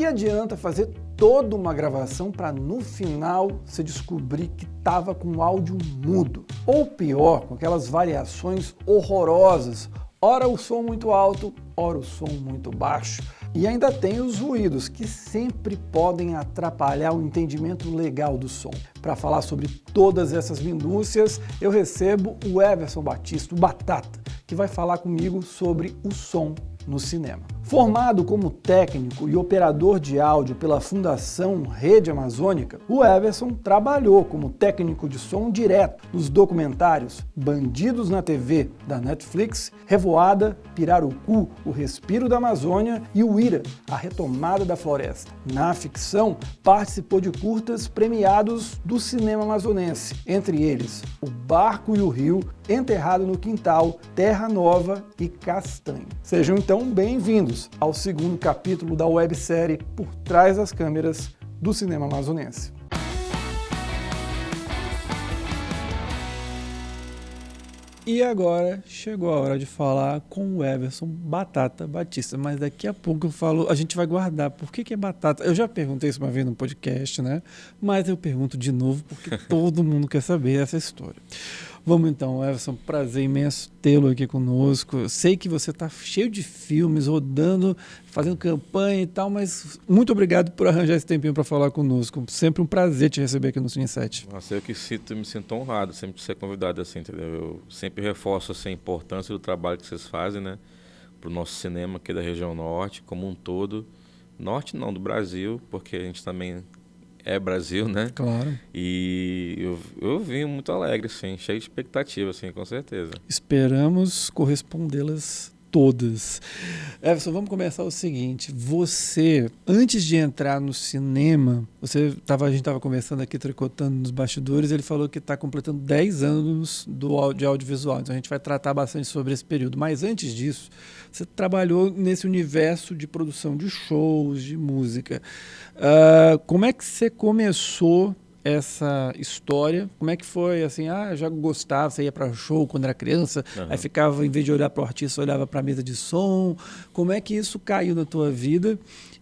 adianta fazer toda uma gravação para no final você descobrir que estava com o áudio mudo. Ou pior, com aquelas variações horrorosas. Ora o som muito alto, ora o som muito baixo. E ainda tem os ruídos, que sempre podem atrapalhar o entendimento legal do som. Para falar sobre todas essas minúcias, eu recebo o Everson Batista, o Batata, que vai falar comigo sobre o som no cinema. Formado como técnico e operador de áudio pela Fundação Rede Amazônica, o Everson trabalhou como técnico de som direto nos documentários Bandidos na TV, da Netflix, Revoada, Pirarucu, O Respiro da Amazônia e o Ira, A Retomada da Floresta. Na ficção, participou de curtas premiados do cinema amazonense, entre eles O Barco e o Rio, Enterrado no Quintal, Terra Nova e Castanho. Sejam então bem-vindos ao segundo capítulo da websérie Por Trás das Câmeras do Cinema Amazonense. E agora chegou a hora de falar com o Everson Batata Batista, mas daqui a pouco eu falo, a gente vai guardar. Por que é batata? Eu já perguntei isso uma vez no podcast, né? Mas eu pergunto de novo porque todo mundo quer saber essa história. Vamos então, Everson, prazer imenso tê-lo aqui conosco. Eu sei que você está cheio de filmes, rodando, fazendo campanha e tal, mas muito obrigado por arranjar esse tempinho para falar conosco. Sempre um prazer te receber aqui no Cine 7. Nossa, eu que me sinto honrado sempre de ser convidado assim, entendeu? Eu sempre reforço assim, a importância do trabalho que vocês fazem, né? Para o nosso cinema aqui da região norte, como um todo. Norte não, do Brasil, porque a gente também é Brasil, né? Claro. E eu vim muito alegre, assim, cheio de expectativa, assim, com certeza. Esperamos correspondê-las todas. Everson, vamos começar o seguinte. Você, antes de entrar no cinema, a gente estava conversando aqui, tricotando nos bastidores, ele falou que está completando 10 anos de audiovisual. Então a gente vai tratar bastante sobre esse período. Mas antes disso, você trabalhou nesse universo de produção de shows, de música. Como é que você começou essa história? Como é que foi, assim, já gostava, você ia para show quando era criança, aí ficava, em vez de olhar para o artista, olhava para a mesa de som. Como é que isso caiu na tua vida?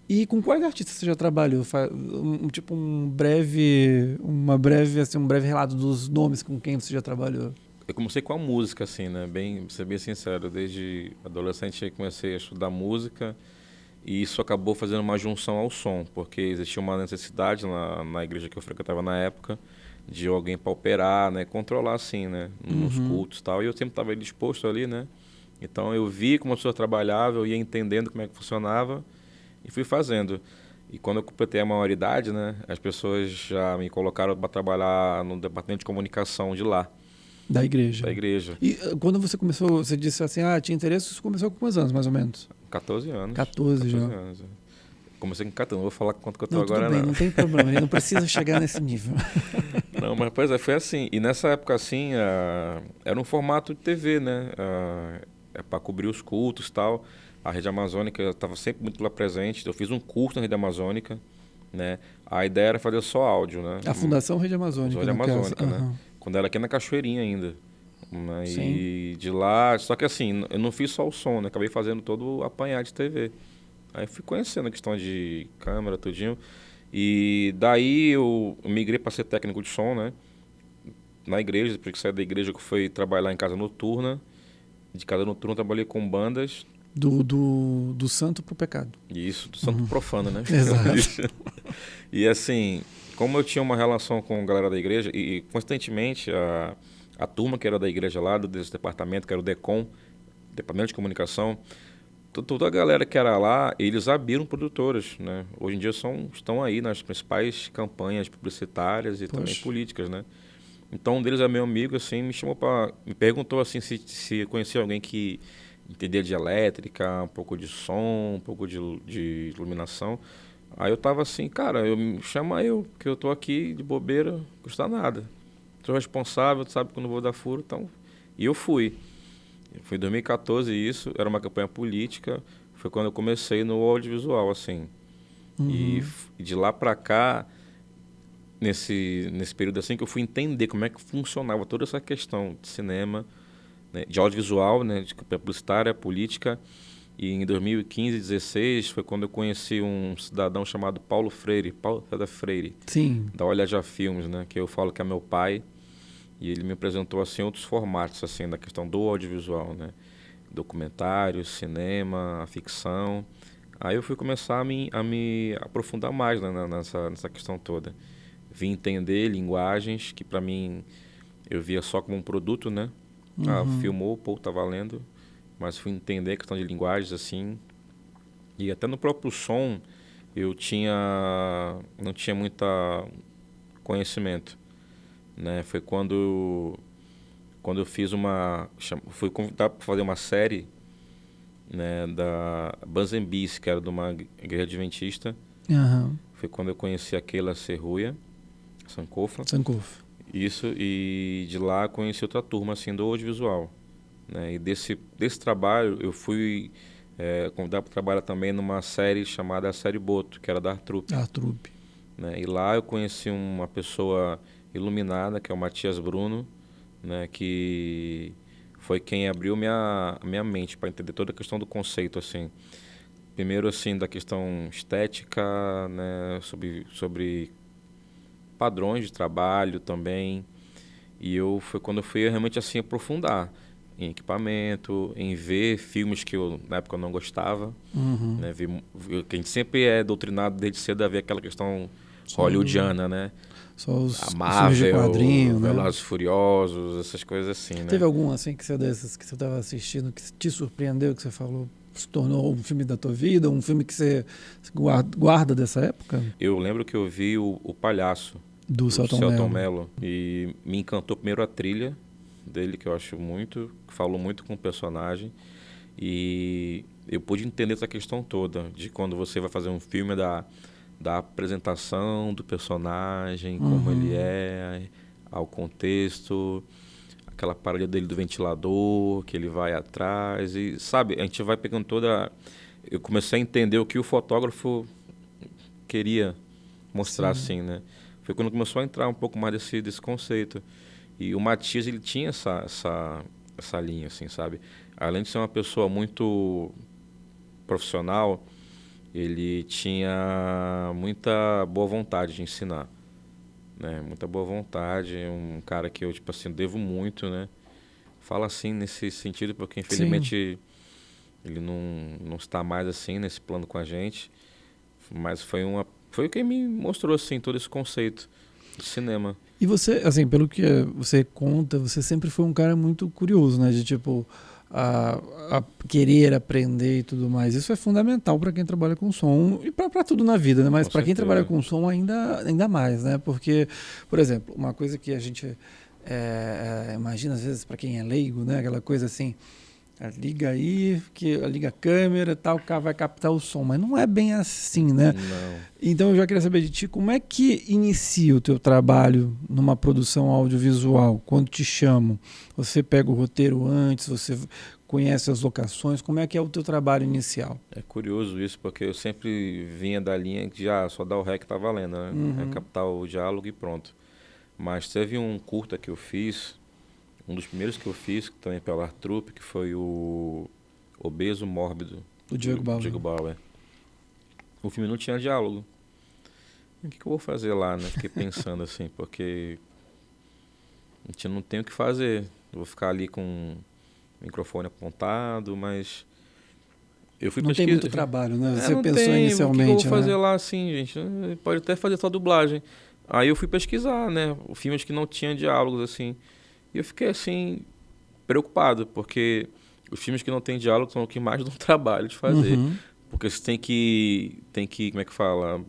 E com quais artistas você já trabalhou? Um breve relato dos nomes com quem você já trabalhou. Eu comecei com a música, assim, né? Pra ser bem sincero, desde adolescente eu comecei a estudar música. E isso acabou fazendo uma junção ao som, porque existia uma necessidade na igreja que eu frequentava na época de alguém para operar, né, controlar assim, né, nos cultos e tal. E eu sempre estava disposto ali, né. Então eu vi como a pessoa trabalhava, eu ia entendendo como é que funcionava e fui fazendo. E quando eu completei a maioridade, né, as pessoas já me colocaram para trabalhar no departamento de comunicação de lá. Da igreja. Da igreja. E quando você começou, você disse assim, tinha interesse, você começou com quantos anos, mais ou menos? 14 anos. 14 já. Anos. Comecei com 14, não vou falar quanto que eu tô não, agora, tudo bem, não tem problema, ele não precisa chegar nesse nível. Não, mas pois é, foi assim. E nessa época, assim, era um formato de TV, né? Para cobrir os cultos e tal. A Rede Amazônica estava sempre muito lá presente. Eu fiz um curso na Rede Amazônica, né? A ideia era fazer só áudio, né? A Fundação Rede Amazônica. Rede Amazônica, né? Quando era aqui na Cachoeirinha ainda. Né? E de lá, só que assim, eu não fiz só o som, né? Acabei fazendo todo o apanhado de TV. Aí fui conhecendo a questão de câmera, tudinho. E daí eu migrei para ser técnico de som, né? Na igreja, depois que saí da igreja, que fui trabalhar em casa noturna. De casa noturna eu trabalhei com bandas. Do santo pro pecado. Isso, do santo pro profano, né? Exato. E assim, como eu tinha uma relação com a galera da igreja, e constantemente a turma que era da igreja lá, desse departamento, que era o DECOM, Departamento de Comunicação, toda a galera que era lá, eles abriram produtoras, né? Hoje em dia estão aí nas principais campanhas publicitárias e também políticas, né? Então um deles é meu amigo, assim, me perguntou assim se conhecia alguém que entendia de elétrica, um pouco de som, um pouco de iluminação. Aí eu tava assim, cara, chama eu, que eu tô aqui de bobeira, não custa nada. Sou responsável, sabe que eu não vou dar furo, então... E eu fui. Foi em 2014 isso, era uma campanha política, foi quando eu comecei no audiovisual, assim. E de lá pra cá, nesse período assim, que eu fui entender como é que funcionava toda essa questão de cinema, né, de audiovisual, né, de campanha publicitária, política, E em 2015, 16, foi quando eu conheci um cidadão chamado Paulo César Freire, Sim. da Olha Já Filmes, né? Que eu falo que é meu pai. E ele me apresentou assim outros formatos assim da questão do audiovisual, né? Documentário, cinema, a ficção. Aí eu fui começar a me aprofundar mais, né, nessa questão toda. Vim entender linguagens que para mim eu via só como um produto, né? Filmou, pô, tá valendo. Mas fui entender a questão de linguagens assim. E até no próprio som eu não tinha muito conhecimento, né? Foi quando eu fiz fui convidado para fazer uma série, né, da Banzembis, que era de uma igreja adventista. Aham. Foi quando eu conheci a Keila Serruia, Sankofa. Sankofa. Isso, e de lá eu conheci outra turma assim do audiovisual, né? E desse trabalho eu fui convidado para trabalhar também numa série chamada A Série Boto, que era da Artrup. Artrup. Né? E lá eu conheci uma pessoa iluminada, que é o Matias Bruno, né? Que foi quem abriu minha mente para entender toda a questão do conceito, assim. Primeiro, assim, da questão estética, né? Sobre padrões de trabalho também. E foi quando eu fui realmente, assim, aprofundar em equipamento, em ver filmes que na época eu não gostava. Né? Que a gente sempre é doutrinado desde cedo a ver aquela questão hollywoodiana, né? Só os A filmes de Marvel, quadrinho, né? Velozes e Furiosos, essas coisas assim, né? Teve algum assim que você estava assistindo que te surpreendeu, que você falou, se tornou um filme da tua vida, um filme que você guarda dessa época? Eu lembro que eu vi o Palhaço, Do Selton Mello. Mello, e me encantou primeiro a trilha dele, que eu acho que falou muito com o personagem, e eu pude entender essa questão toda, de quando você vai fazer um filme da apresentação do personagem, como ele é, ao contexto, aquela parada dele do ventilador, que ele vai atrás, e sabe, a gente vai pegando eu comecei a entender o que o fotógrafo queria mostrar, assim, né? Foi quando começou a entrar um pouco mais desse conceito. E o Matias, ele tinha essa linha, assim, sabe? Além de ser uma pessoa muito profissional, ele tinha muita boa vontade de ensinar, né? Muita boa vontade, um cara que eu, tipo assim, devo muito, né? Fala assim nesse sentido, porque infelizmente ele não está mais assim nesse plano com a gente, mas foi quem me mostrou, assim, todo esse conceito de cinema. E você, assim, pelo que você conta, você sempre foi um cara muito curioso, né? De tipo, a querer aprender e tudo mais. Isso é fundamental para quem trabalha com som e para tudo na vida, né? Mas para quem trabalha com som ainda mais, né? Porque, por exemplo, uma coisa que a gente imagina às vezes para quem é leigo, né? Aquela coisa assim, liga aí, liga a câmera, tal, o cara vai captar o som, mas não é bem assim, né? Não. Então eu já queria saber de ti, como é que inicia o teu trabalho numa produção audiovisual? Quando te chamam, você pega o roteiro antes, você conhece as locações, como é que é o teu trabalho inicial? É curioso isso, porque eu sempre vinha da linha que já só dá o rec tá valendo, né? É captar o diálogo e pronto. Mas teve um curta que eu fiz, um dos primeiros que eu fiz, também pela Artrup, que foi o Obeso Mórbido, do Diego Bauer. O filme não tinha diálogo. O que eu vou fazer lá, né? Fiquei pensando assim, porque a gente não tem o que fazer. Eu vou ficar ali com o microfone apontado, mas eu fui não pesquisar. Tem muito trabalho, né? Você não pensou tem, inicialmente, o que eu vou fazer né? lá assim, gente? Pode até fazer só dublagem. Aí eu fui pesquisar, né? Filmes que não tinham diálogos, assim. E eu fiquei, assim, preocupado, porque os filmes que não têm diálogo são o que mais dão trabalho de fazer. Porque você tem que, como é que fala?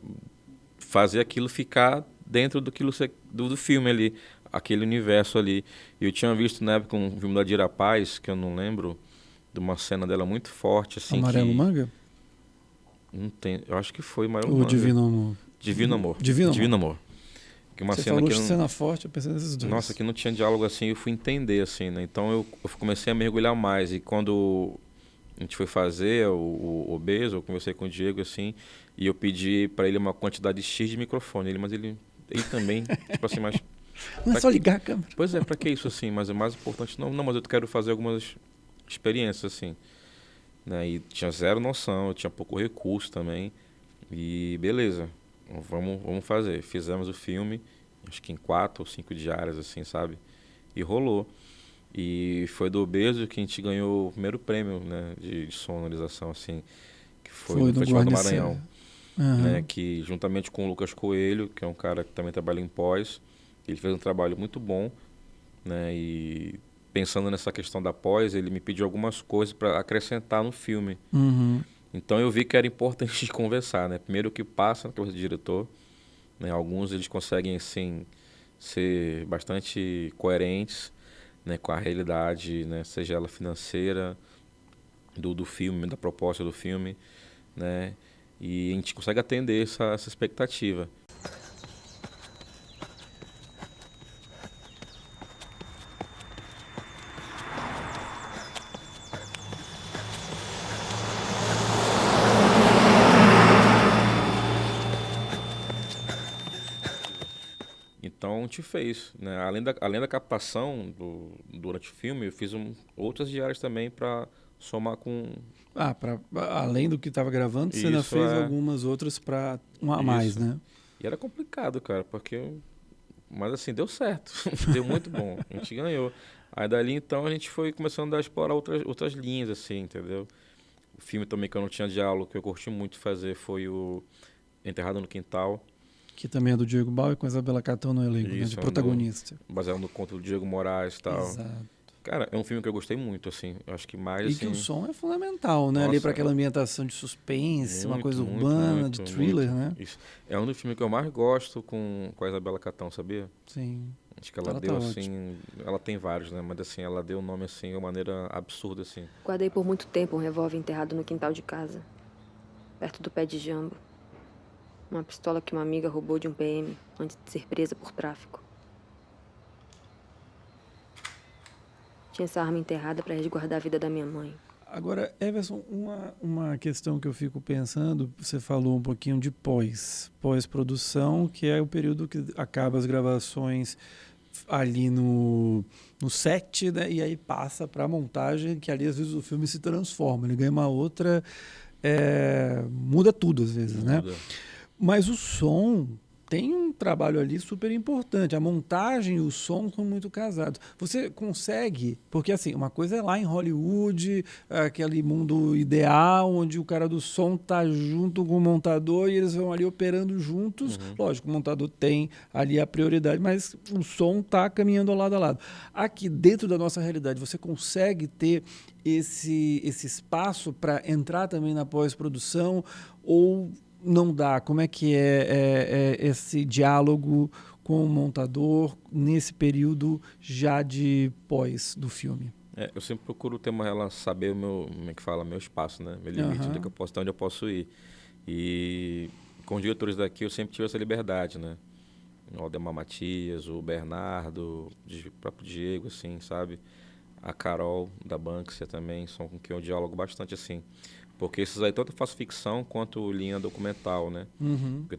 Fazer aquilo ficar dentro do filme ali, aquele universo ali. E eu tinha visto na época um filme da Dira Paz, que eu não lembro, de uma cena dela muito forte, assim. Amarelo Manga? Não tem, eu acho que foi Amarelo Ou Manga. Divino Amor? Divino Amor. Divino Amor. Que uma Você cena falou que cena forte, eu pensei nesses dois. Nossa, que não tinha diálogo assim, eu fui entender, assim, né? Então eu comecei a mergulhar mais. E quando a gente foi fazer o Obeso, eu conversei com o Diego, assim, e eu pedi para ele uma quantidade X de microfone. Mas ele também, tipo assim, mas... Não é só ligar a câmera. Pois é, para que isso, assim? Mas é mais importante, não, mas eu quero fazer algumas experiências, assim. né? E tinha zero noção, eu tinha pouco recurso também. E beleza, vamos fazer. Fizemos o filme, acho que em 4 ou 5 diárias, assim, sabe? E rolou. E foi do Obeso que a gente ganhou o primeiro prêmio, né, de sonorização, assim, que foi Foi no no Festival do Guarnicê. Maranhão, né, Aham. que juntamente com o Lucas Coelho, que é um cara que também trabalha em pós, ele fez um trabalho muito bom, né, e pensando nessa questão da pós, ele me pediu algumas coisas para acrescentar no filme. Uhum. Então eu vi que era importante de conversar, né, primeiro o que passa na cabeça do diretor, né, alguns eles conseguem, assim, ser bastante coerentes, né, com a realidade, né, seja ela financeira do filme, da proposta do filme, né, e a gente consegue atender essa expectativa. Então a gente fez, né, além da captação durante o filme, eu fiz outras diárias também para somar com Ah, além do que estava gravando, você ainda isso, fez algumas outras para um a mais, isso. né? E era complicado, cara, mas assim, deu certo. Deu muito bom. A gente ganhou. Aí dali então a gente foi começando a explorar outras linhas, assim, entendeu? O filme também que eu não tinha diálogo, que eu curti muito fazer, foi o Enterrado no Quintal. Que também é do Diego Bauer com a Isabela Catão no elenco, né? De Isso, protagonista. baseado no conto do Diego Moraes e tal. Exato. Cara, é um filme que eu gostei muito, assim. Eu acho que mais, E que o assim... som é fundamental, né? Ali para Nossa, aquela ambientação de suspense, uma muito, coisa muito, urbana, de muito, thriller, muito. né? Isso. É um dos filmes que eu mais gosto com a Isabela Catão, sabia? Sim. Acho que ela Ela tá deu ótima. assim, ela tem vários, né? Mas assim, ela deu o nome assim de uma maneira absurda assim. Guardei por muito tempo um revólver enterrado no quintal de casa, perto do pé de jambo. Uma pistola que uma amiga roubou de um PM antes de ser presa por tráfico. Tinha essa arma enterrada para resguardar a vida da minha mãe. Agora, Everson, uma questão que eu fico pensando, você falou um pouquinho de pós-produção, que é o período que acaba as gravações ali no set, né? E aí passa para a montagem, que ali às vezes o filme se transforma, ele ganha uma outra, muda tudo às vezes, né? Muda. Mas o som tem um trabalho ali super importante. A montagem e o som são muito casados. Você consegue, porque assim, uma coisa é lá em Hollywood, aquele mundo ideal, onde o cara do som tá junto com o montador e eles vão ali operando juntos. Lógico, o montador tem ali a prioridade, mas o som tá caminhando ao lado a lado. Aqui, dentro da nossa realidade, você consegue ter esse espaço para entrar também na pós-produção ou não dá? Como é que é esse diálogo com o montador nesse período já de pós do filme? Eu sempre procuro ter uma relação, saber como é que fala, meu espaço, né? Meu limite, onde é que eu posso estar, onde eu posso ir. E com os diretores daqui eu sempre tive essa liberdade, né? O Aldemar Matias, o Bernardo, o próprio Diego, assim, sabe? A Carol da Banksia também, são com quem eu dialogo bastante, assim. Porque esses aí tanto eu faço ficção quanto linha documental, né?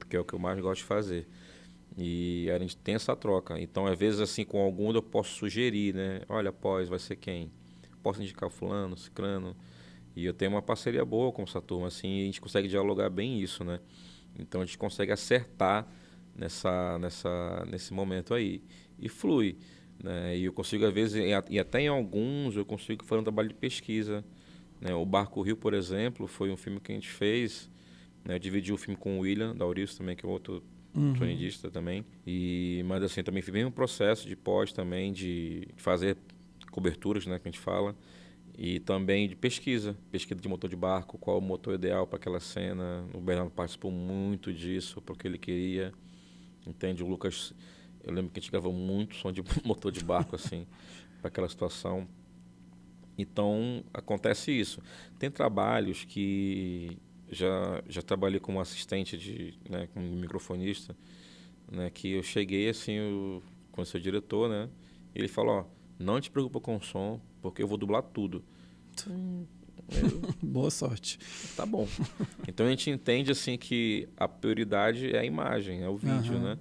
Que é o que eu mais gosto de fazer. E a gente tem essa troca. Então, às vezes, assim, com algum eu posso sugerir, né? Olha, após, vai ser quem? Posso indicar fulano, ciclano. E eu tenho uma parceria boa com essa turma, assim, e a gente consegue dialogar bem isso, né? Então, a gente consegue acertar nesse momento aí. E flui, né? E eu consigo, às vezes, e até em alguns, eu consigo fazer um trabalho de pesquisa, né? O Barco Rio, por exemplo, foi um filme que a gente fez, né? Eu dividi o filme com o William Daurício também, que é outro sonidista também. Mas assim, também fiz um processo de pós também, de fazer coberturas, né, que a gente fala, e também de pesquisa de motor de barco, qual o motor ideal para aquela cena. O Bernardo participou muito disso, porque ele queria, entende? O Lucas, eu lembro que a gente gravou muito som de motor de barco, assim, para aquela situação. Então, acontece isso. Tem trabalhos que já trabalhei como assistente, né, como microfonista, né, que eu cheguei assim, com o seu diretor, né, e ele falou, ó, não te preocupa com o som, porque eu vou dublar tudo. Boa sorte. Tá bom. Então a gente entende assim que a prioridade é a imagem, é o vídeo, né?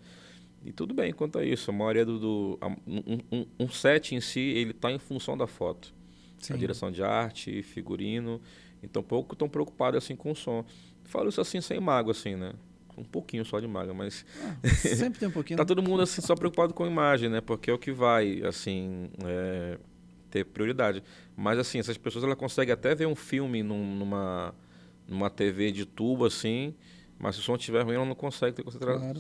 E tudo bem quanto a isso. A maioria um set em si, ele está em função da foto. Sim. A direção de arte, figurino Então, pouco estão preocupados assim com o som. Falo isso assim sem mágoa, assim, né? Um pouquinho só de mágoa, mas Sempre tem um pouquinho. tá todo mundo assim só preocupado com a imagem, né? Porque é o que vai, assim, ter prioridade. Mas assim, essas pessoas elas conseguem até ver um filme numa TV de tubo, assim, mas se o som estiver ruim, ela não consegue ter Claro.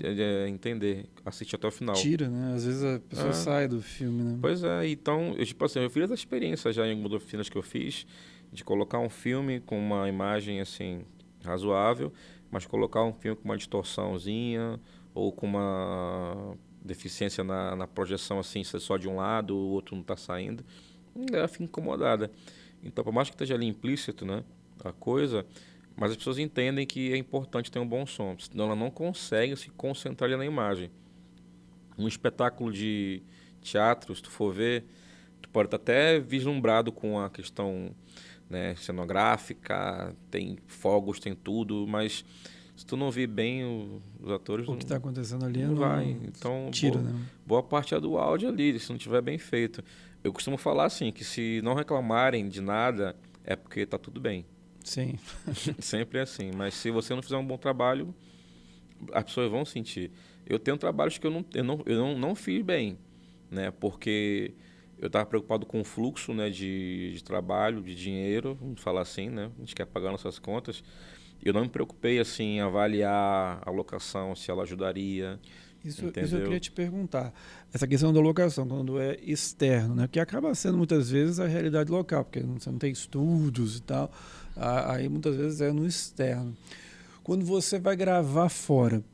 entender, assistir até o final. Tira, né? Às vezes a pessoa sai do filme, né? Pois é, então, eu, tipo assim, eu fiz essa experiência já em algumas oficinas que eu fiz, de colocar um filme com uma imagem, assim, razoável, mas colocar um filme com uma distorçãozinha, ou com uma deficiência na projeção, assim, ser só de um lado, o outro não está saindo, ela fica incomodada. Então, por mais que esteja ali implícito, né, a coisa, mas as pessoas entendem que é importante ter um bom som, senão ela não consegue se concentrar ali na imagem. Um espetáculo de teatro, se tu for ver, tu pode estar até vislumbrado com a questão, né, cenográfica, tem fogos, tem tudo, mas se tu não vir bem os atores, O que está acontecendo ali não vai. Então, tira, né? boa parte é do áudio ali, se não estiver bem feito. Eu costumo falar assim, que se não reclamarem de nada, é porque está tudo bem. Sim. Sempre é assim. Mas se você não fizer um bom trabalho, as pessoas vão sentir. Eu tenho trabalhos que eu não fiz bem, né? Porque eu estava preocupado com o fluxo, né, de trabalho, de dinheiro, vamos falar assim, né? A gente quer pagar nossas contas. Eu não me preocupei assim em avaliar a locação, se ela ajudaria. Isso eu Entendeu? queria te perguntar. Essa questão da locação, quando é externo, né? Que acaba sendo muitas vezes a realidade local, porque você não tem estúdios e tal. Aí muitas vezes é no externo. Quando você vai gravar fora,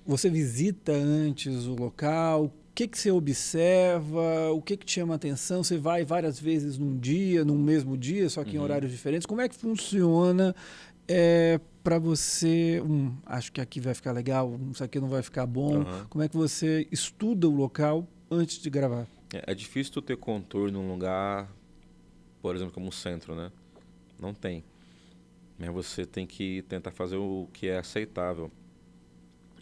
você visita antes o local? O que você observa? O que te chama a atenção? Você vai várias vezes num dia, num mesmo dia, só que em horários diferentes? Como é que funciona para você? Acho que aqui vai ficar legal, isso aqui não vai ficar bom. Como é que você estuda o local antes de gravar? É difícil tu ter contorno num lugar, por exemplo, como o centro, né? Não tem. Mas você tem que tentar fazer o que é aceitável.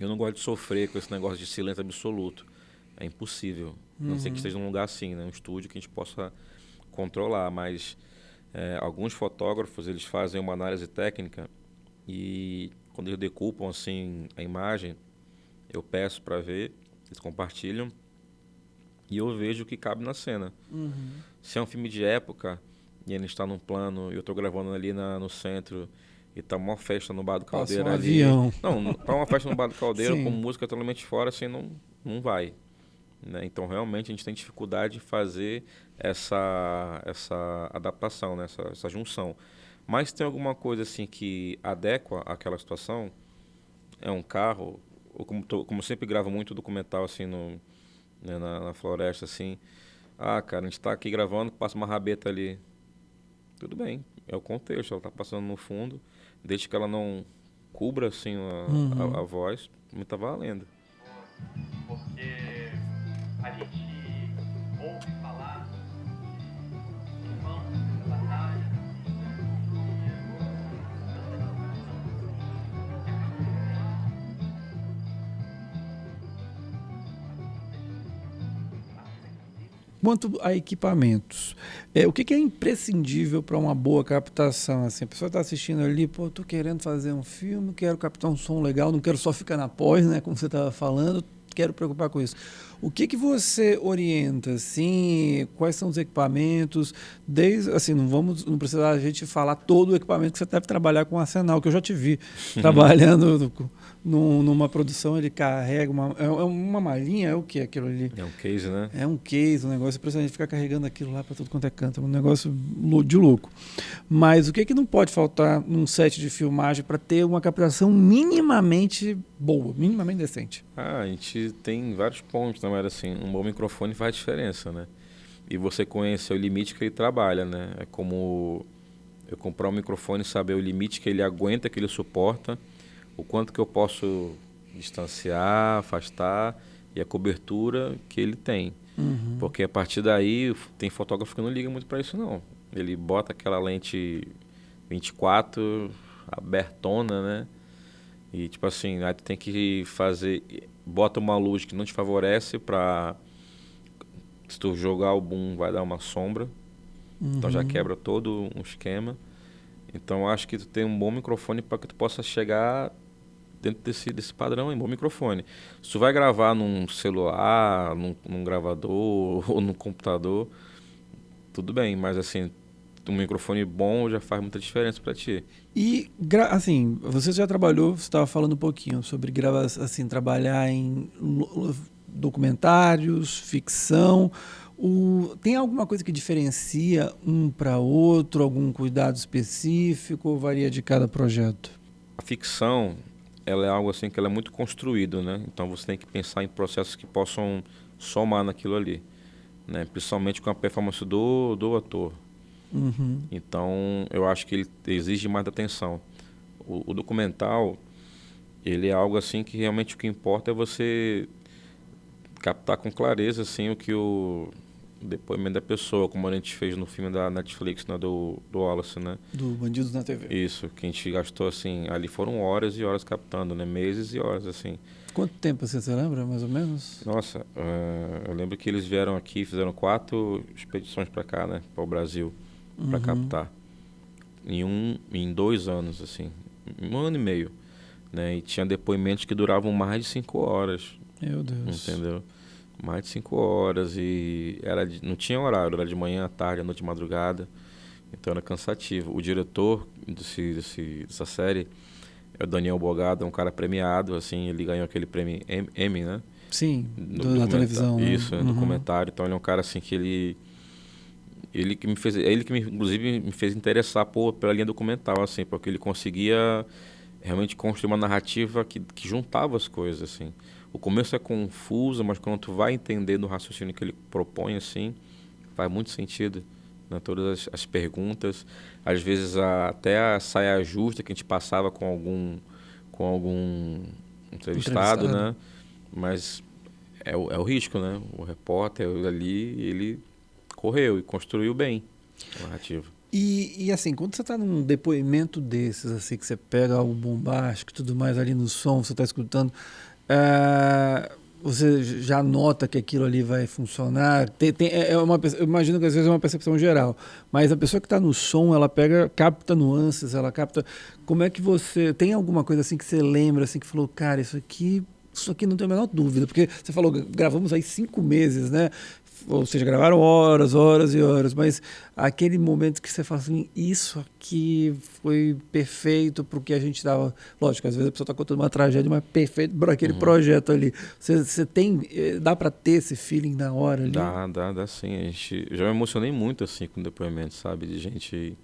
Eu não gosto de sofrer com esse negócio de silêncio absoluto. É impossível. A não ser que esteja num lugar assim, né? Um estúdio que a gente possa controlar. Mas alguns fotógrafos, eles fazem uma análise técnica e quando eles decupam assim a imagem, eu peço para ver, eles compartilham e eu vejo o que cabe na cena. Se é um filme de época e ele está num plano e eu estou gravando ali no centro e tá uma festa no Bar do Caldeiro Passa um ali. avião. Não, tá uma festa no Bar do Caldeiro Sim. com música totalmente fora, assim, não vai. Né? Então, realmente, a gente tem dificuldade de fazer essa adaptação, né? essa junção. Mas tem alguma coisa assim que adequa àquela situação, é um carro, ou como eu sempre gravo muito documental assim né, na floresta, assim, cara, a gente está aqui gravando, passa uma rabeta ali. Tudo bem, é o contexto, ela está passando no fundo, desde que ela não cubra assim a voz, não está valendo. Porque a gente ouve falar de irmãos da batalha. Quanto a equipamentos, o que é imprescindível para uma boa captação? Assim, a pessoa está assistindo ali, pô, estou querendo fazer um filme, quero captar um som legal, não quero só ficar na pós, né, como você estava falando, quero preocupar com isso. O que você orienta, assim, quais são os equipamentos, desde, assim, não precisa a gente falar todo o equipamento que você deve trabalhar com o Arsenal, que eu já te vi trabalhando numa produção, ele carrega uma malinha, é o que aquilo ali? É um case, né? É um case, um negócio, precisa a gente ficar carregando aquilo lá para tudo quanto é canto, é um negócio de louco. Mas o que não pode faltar num set de filmagem para ter uma captação minimamente boa, minimamente decente? A gente tem vários pontos, né? Mas assim, um bom microfone faz diferença, né? E você conhecer o limite que ele trabalha, né? É como eu comprar um microfone e saber o limite que ele aguenta, que ele suporta, o quanto que eu posso distanciar, afastar e a cobertura que ele tem. Porque a partir daí, tem fotógrafo que não liga muito para isso, não. Ele bota aquela lente 24, abertona, né? E tipo assim, aí tu tem que bota uma luz que não te favorece para se tu jogar o boom vai dar uma sombra. Então já quebra todo um esquema. Então acho que tu tem um bom microfone para que tu possa chegar dentro desse padrão, um bom microfone. Se tu vai gravar num celular, num gravador ou num computador, tudo bem, mas assim, um microfone bom já faz muita diferença para ti. E, assim, você já trabalhou, você estava falando um pouquinho sobre assim, trabalhar em documentários, ficção. Tem alguma coisa que diferencia um para outro, algum cuidado específico, ou varia de cada projeto? A ficção, ela é algo assim que ela é muito construída, né? Então você tem que pensar em processos que possam somar naquilo ali, né? Principalmente com a performance do ator. Uhum. Então eu acho que ele exige mais atenção. O documental, ele é algo assim que realmente o que importa é você captar com clareza assim o depoimento da pessoa, como a gente fez no filme da Netflix, né, do Wallace, né? Do Bandidos na TV. Isso, que a gente gastou assim, ali foram horas e horas captando, né? Meses e horas, assim. Quanto tempo você lembra, mais ou menos? Nossa, eu lembro que eles vieram aqui, fizeram 4 expedições para cá, né? Para o Brasil, para captar. Em 2 anos, assim. 1 ano e meio, né? E tinha depoimentos que duravam mais de 5 horas. Meu Deus. Entendeu? Mais de 5 horas e não tinha horário, era de manhã, à tarde, à noite, de madrugada. Então era cansativo. O diretor dessa série é o Daniel Bogado, é um cara premiado, assim, ele ganhou aquele prêmio Emmy, né? Sim, da televisão. Isso, né? Documentário. Então ele é um cara assim que ele que me fez, inclusive me fez interessar pela linha documental, assim, porque ele conseguia realmente construir uma narrativa que juntava as coisas, assim. O começo é confuso, mas quando tu vai entender no raciocínio que ele propõe, assim, faz muito sentido, né? Todas as perguntas, às vezes até a saia justa que a gente passava com algum entrevistado, né? Mas é o risco, né? O repórter ali, ele correu e construiu bem a narrativa. E assim, quando você está num depoimento desses, assim, que você pega algo bombástico e tudo mais ali no som, você está escutando, você já nota que aquilo ali vai funcionar? Eu imagino que às vezes é uma percepção geral, mas a pessoa que está no som, ela capta nuances, ela capta... Como é que você... Tem alguma coisa assim que você lembra, assim, que falou, cara, isso aqui não tem a menor dúvida, porque você falou, gravamos aí 5 meses, né? Ou seja, gravaram horas e horas, mas aquele momento que você fala assim, isso aqui foi perfeito para o que a gente estava... Lógico, às vezes a pessoa está contando uma tragédia, mas perfeito para aquele projeto ali. Você tem... Dá para ter esse feeling na hora ali? Dá sim. Eu já me emocionei muito, assim, com depoimento, sabe? De gente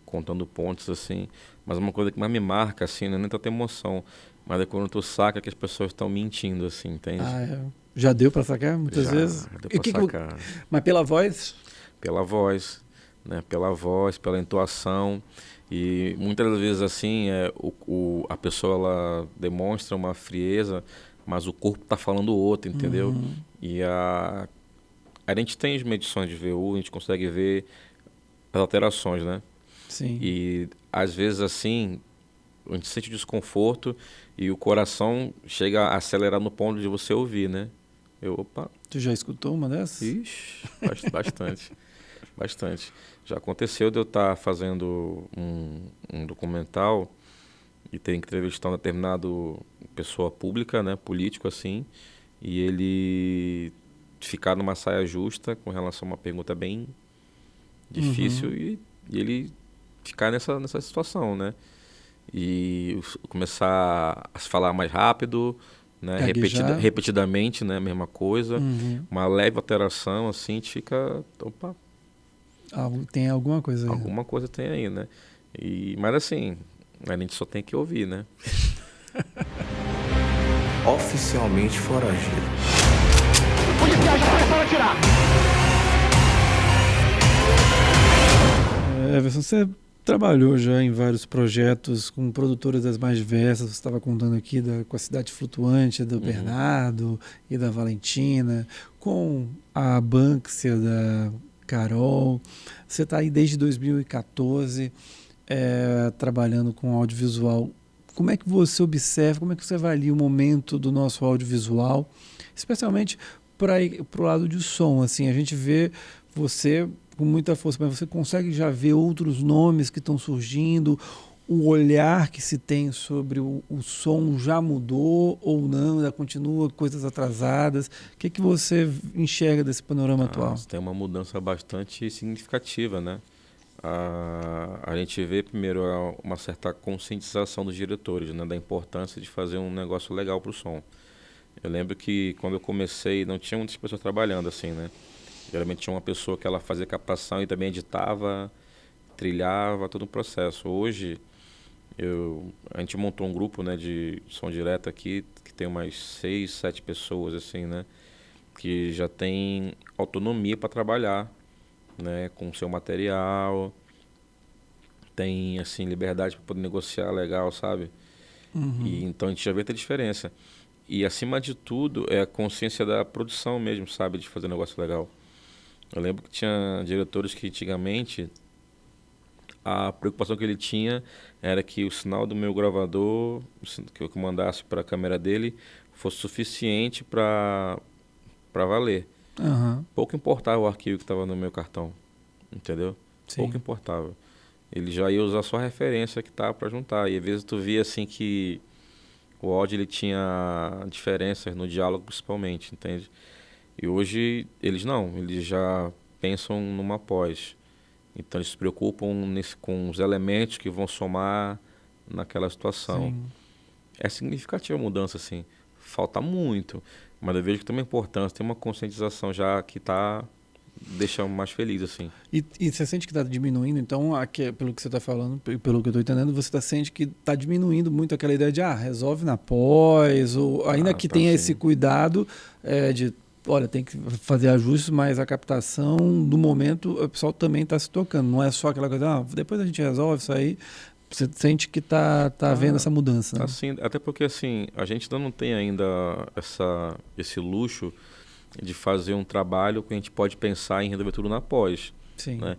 contando pontos, assim. Mas uma coisa que mais me marca, assim, não é nem tanta emoção, mas é quando tu saca que as pessoas estão mentindo, assim, entende? Já deu para sacar muitas vezes? Já deu para sacar. Mas pela voz? Pela voz, né? Pela voz, pela entoação. E muitas das vezes, assim, a pessoa ela demonstra uma frieza, mas o corpo está falando outro, entendeu? E a gente tem as medições de VU, a gente consegue ver as alterações, né? Sim. E às vezes, assim, a gente sente desconforto e o coração chega a acelerar no ponto de você ouvir, né? Opa. Tu já escutou uma dessas? Ixi, bastante. Bastante. Já aconteceu de eu estar fazendo um documental e ter que entrevistar um determinado pessoa pública, né, político assim, e ele ficar numa saia justa com relação a uma pergunta bem difícil e ele ficar nessa situação, né? E começar a se falar mais rápido, né? Repetidamente, né? Mesma coisa. Uma leve alteração, assim, a gente fica... Opa! Tem alguma coisa aí. Alguma coisa tem aí, né? Mas assim, a gente só tem que ouvir, né? Oficialmente foragido. Policiais já começaram a atirar! Everson, você trabalhou já em vários projetos com produtoras das mais diversas. Você estava contando aqui com a Cidade Flutuante do Bernardo e da Valentina, com a Bânxia da Carol. Você está aí desde 2014 trabalhando com audiovisual. Como é que você observa, como é que você avalia o momento do nosso audiovisual, especialmente para o lado de som? Assim, a gente vê você com muita força, mas você consegue já ver outros nomes que estão surgindo? O olhar que se tem sobre o som já mudou ou não? Ainda continua coisas atrasadas? O que você enxerga desse panorama atual? Tem uma mudança bastante significativa, né? A gente vê primeiro uma certa conscientização dos diretores, né, da importância de fazer um negócio legal para o som. Eu lembro que quando eu comecei não tinha muitas pessoas trabalhando assim, né? Geralmente tinha uma pessoa que ela fazia captação e também editava, trilhava, todo o processo. Hoje a gente montou um grupo, né, de som direto aqui que tem umas 6, 7 pessoas assim, né, que já tem autonomia para trabalhar, né, com o seu material, tem assim liberdade para poder negociar legal, sabe? E então a gente já vê a diferença. E acima de tudo é a consciência da produção mesmo, sabe, de fazer um negócio legal. Eu lembro que tinha diretores que antigamente a preocupação que ele tinha era que o sinal do meu gravador, que eu mandasse para a câmera dele, fosse suficiente para valer. Pouco importava o arquivo que estava no meu cartão, entendeu? Sim. Pouco importava. Ele já ia usar só a referência que estava para juntar. E às vezes tu via assim que o áudio ele tinha diferenças no diálogo principalmente, entende? E hoje eles já pensam numa pós. Então eles se preocupam com os elementos que vão somar naquela situação. Sim. É significativa a mudança, assim. Falta muito, mas eu vejo que tem uma importância, tem uma conscientização já que está deixando mais feliz, assim. E você sente que está diminuindo, então, aqui, pelo que você está falando, pelo que eu estou entendendo, você sente que está diminuindo muito aquela ideia de resolve na pós, ou ainda que tenha esse cuidado de olha, tem que fazer ajustes, mas a captação do momento, o pessoal também está se tocando. Não é só aquela coisa, depois a gente resolve isso aí. Você sente que tá vendo essa mudança, né? Assim, até porque assim, a gente ainda não tem ainda esse luxo de fazer um trabalho que a gente pode pensar em resolver tudo na pós. Sim. Né?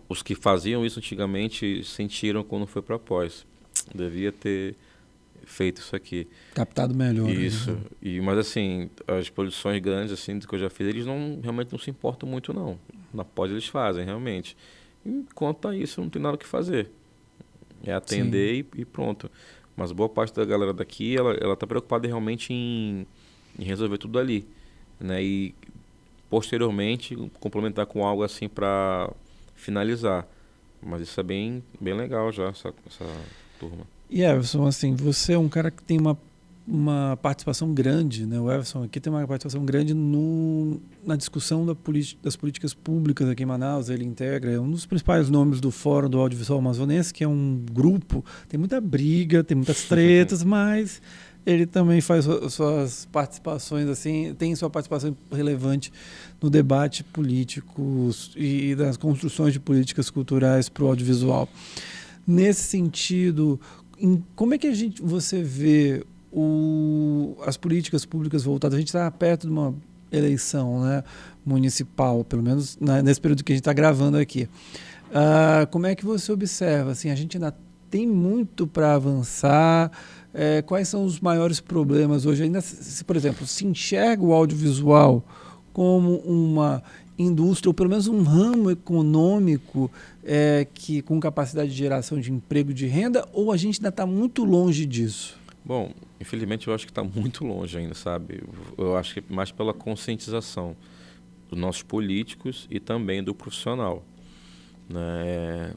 Os que faziam isso antigamente sentiram quando foi para pós. Devia ter feito isso aqui. Captado melhor. Isso. Né? Mas assim, as produções grandes assim que eu já fiz, eles realmente não se importam muito não. Na pós eles fazem, realmente. Enquanto a isso, não tem nada o que fazer. É atender e pronto. Mas boa parte da galera daqui, ela tá preocupada realmente em resolver tudo ali. Né? E posteriormente complementar com algo assim para finalizar. Mas isso é bem legal já, essa turma. E Everson, assim, você é um cara que tem uma participação grande, né? O Everson aqui tem uma participação grande na discussão das políticas públicas aqui em Manaus. Ele integra, é um dos principais nomes do Fórum do Audiovisual Amazonense, que é um grupo, tem muita briga, tem muitas tretas, mas ele também faz suas participações, assim, tem sua participação relevante no debate político e das construções de políticas culturais para o audiovisual. Nesse sentido, como é que você vê as políticas públicas voltadas? A gente está perto de uma eleição, né, municipal, pelo menos nesse período que a gente está gravando aqui. Como é que você observa? Assim, a gente ainda tem muito para avançar. Quais são os maiores problemas hoje? Ainda, por exemplo, se enxerga o audiovisual como uma indústria, ou pelo menos um ramo econômico que com capacidade de geração de emprego, de renda, ou a gente ainda está muito longe disso? Bom, infelizmente eu acho que está muito longe ainda, sabe? Eu acho que mais pela conscientização dos nossos políticos e também do profissional. Né?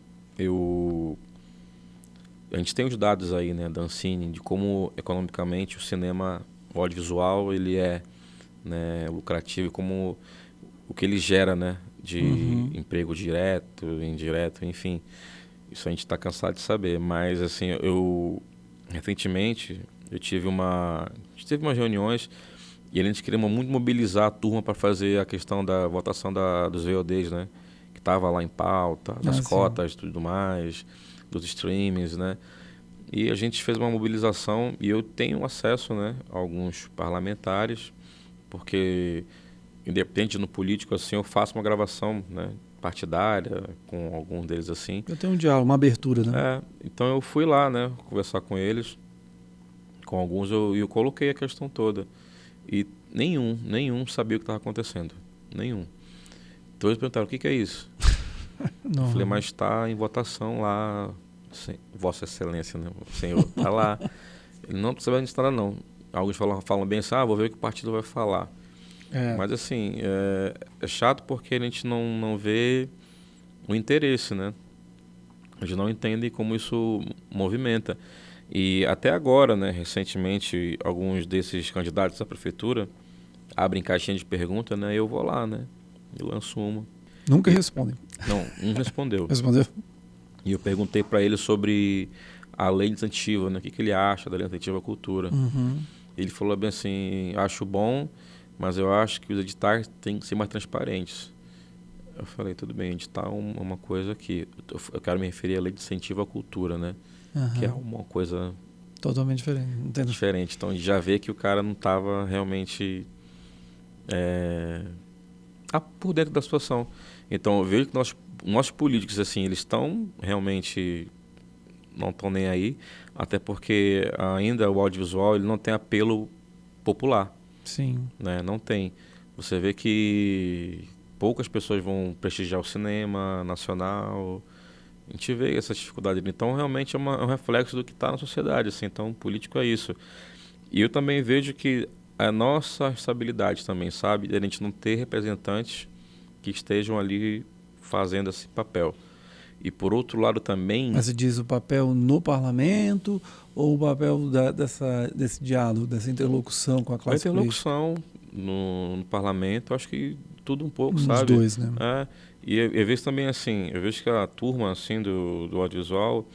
A gente tem os dados aí, né, da Ancine, de como economicamente o audiovisual, ele é, né, lucrativo, como o que ele gera, né, de emprego direto, indireto, enfim. Isso a gente está cansado de saber, mas assim, recentemente a gente teve umas reuniões e a gente queria muito mobilizar a turma para fazer a questão da votação dos VODs, né, que estava lá em pauta, das cotas e tudo mais, dos streamings, né. E a gente fez uma mobilização e eu tenho acesso, né, a alguns parlamentares, porque independente no político, assim, eu faço uma gravação, né, partidária com alguns deles, assim. Eu tenho um diálogo, uma abertura, né? Então eu fui lá, né, conversar com eles, com alguns, e eu coloquei a questão toda. E nenhum sabia o que estava acontecendo. Nenhum. Então eles perguntaram, o que é isso? Não. Eu falei, mas está em votação lá, Vossa Excelência, né? O senhor está lá. Ele não precisa de estar lá, não. Alguns falam bem assim, vou ver o que o partido vai falar. Mas assim, é chato porque a gente não vê o interesse, né? A gente não entende como isso movimenta. E até agora, né, recentemente, alguns desses candidatos à prefeitura abrem caixinha de pergunta, né? Eu vou lá, né? Eu lanço uma. Nunca respondem. Não, um respondeu. Respondeu? E eu perguntei para ele sobre a lei de incentivo, né? O que ele acha da lei de incentivo à cultura. Ele falou bem assim, acho bom, mas eu acho que os editais têm que ser mais transparentes. Eu falei, tudo bem, editar uma coisa que eu quero me referir à lei de incentivo à cultura, né? Que é uma coisa totalmente diferente. Entendo. Diferente. Então a gente já vê que o cara não estava realmente por dentro da situação. Então eu vejo que nossos políticos, assim, eles estão realmente não estão nem aí, até porque ainda o audiovisual ele não tem apelo popular. Sim. Né? Não tem. Você vê que poucas pessoas vão prestigiar o cinema nacional. A gente vê essa dificuldade. Então, realmente é um reflexo do que está na sociedade. Assim. Então, político é isso. E eu também vejo que a nossa estabilidade também, sabe? De a gente não ter representantes que estejam ali fazendo esse papel. E, por outro lado, também... Mas você diz o papel no parlamento ou o papel desse diálogo, dessa interlocução com a classe política? A interlocução no parlamento, acho que tudo um pouco, Os sabe? dois, né? E eu vejo também assim, eu vejo que a turma assim do audiovisual,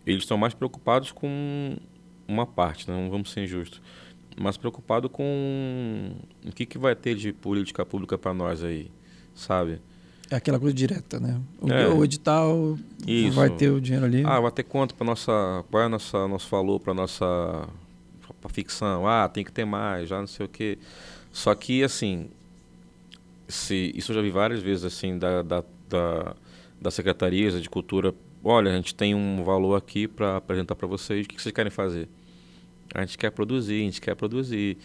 eles estão mais preocupados com uma parte, né? Não vamos ser injustos, mas preocupado com o que vai ter de política pública para nós aí, sabe? É aquela coisa direta, né? O edital Isso. Vai ter o dinheiro ali. Vai ter quanto para qual é nosso valor para nossa pra ficção? Tem que ter mais, já não sei o quê. Só que assim, isso eu já vi várias vezes assim da Secretaria de Cultura. Olha, a gente tem um valor aqui para apresentar para vocês. O que vocês querem fazer? A gente quer produzir.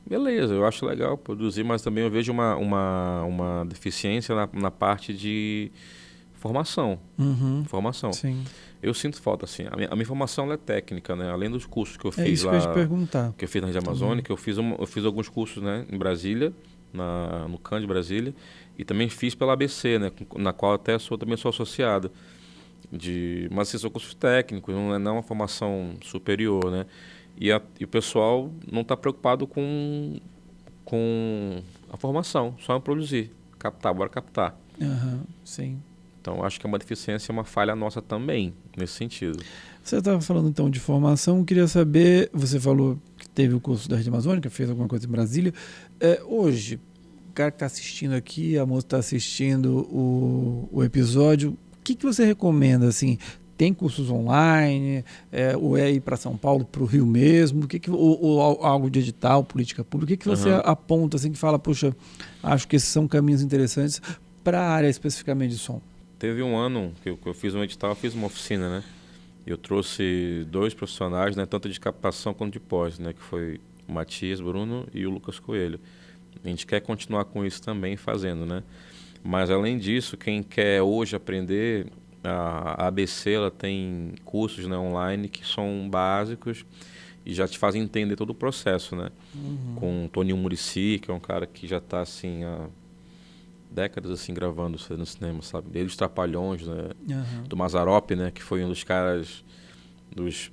Beleza, eu acho legal produzir, mas também eu vejo uma deficiência na parte de formação. Formação. Sim. Eu sinto falta, assim. A minha formação ela é técnica, né? Além dos cursos que eu fiz lá... É isso que eu ia te perguntar. Que eu fiz na Rede Amazônica, eu fiz alguns cursos, né, em Brasília, no CAN de Brasília, e também fiz pela ABC, né, na qual até também sou associado. Mas assim, são cursos técnicos, não é uma formação superior, né? E o pessoal não está preocupado com a formação, só em produzir, bora captar. Sim. Então, acho que é uma deficiência, uma falha nossa também, nesse sentido. Você estava falando, então, de formação. Queria saber, você falou que teve o curso da Rede Amazônica, fez alguma coisa em Brasília. Hoje, o cara que está assistindo aqui, a moça está assistindo o episódio, o que você recomenda, assim? Tem cursos online, ou é ir para São Paulo, para o Rio mesmo? Ou algo de edital, política pública? O que você aponta, assim, que fala, puxa, acho que esses são caminhos interessantes para a área especificamente de som? Teve um ano que eu fiz um edital, eu fiz uma oficina, né? Eu trouxe 2 profissionais, né, tanto de captação quanto de pós, né, que foi o Matias Bruno e o Lucas Coelho. A gente quer continuar com isso também fazendo, né? Mas além disso, quem quer hoje aprender, a ABC ela tem cursos, né, online que são básicos e já te fazem entender todo o processo, né? Com o Toninho Muricy, que é um cara que já está assim há décadas assim gravando no cinema, sabe? Desde os Trapalhões, né? Do Mazzaropi, né? Que foi um dos caras, dos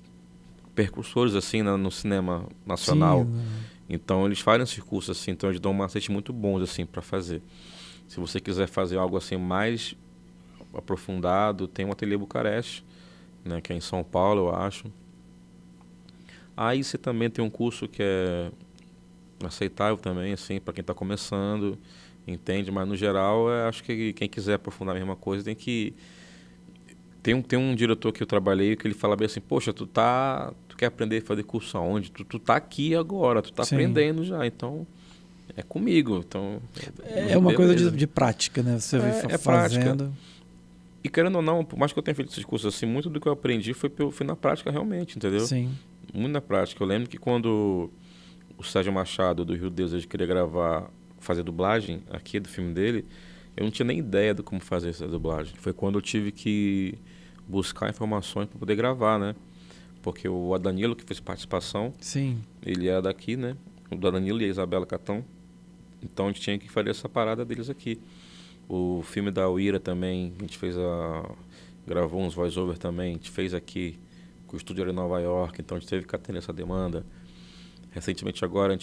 percursores assim no cinema nacional. Sim. Então eles fazem esses cursos assim, então eles dão um macete muito bons assim para fazer. Se você quiser fazer algo assim mais aprofundado, tem o Ateliê Bucareste, né? Que é em São Paulo, eu acho. Aí você também tem um curso que é aceitável também, assim, para quem está começando. Entende? Mas no geral, acho que quem quiser aprofundar a mesma coisa tem que... Tem um diretor que eu trabalhei que ele fala bem assim, poxa, tu quer aprender a fazer curso aonde? Tu tá aqui agora, tu tá aprendendo já, então é comigo. Então, é uma coisa de prática, né? Você vai fazendo. Prática. E querendo ou não, por mais que eu tenha feito esses cursos assim, muito do que eu aprendi foi na prática realmente, entendeu? Sim. Muito na prática. Eu lembro que quando o Sérgio Machado, do Rio Deus, ele queria fazer dublagem aqui do filme dele, eu não tinha nem ideia de como fazer essa dublagem. Foi quando eu tive que buscar informações para poder gravar, né? Porque o Danilo, que fez participação, Sim. ele era daqui, né? O Danilo e a Isabela Catão. Então a gente tinha que fazer essa parada deles aqui. O filme da Uira também, a gente gravou uns voice-over também, a gente fez aqui, com o estúdio era em Nova York, então a gente teve que atender essa demanda. Recentemente agora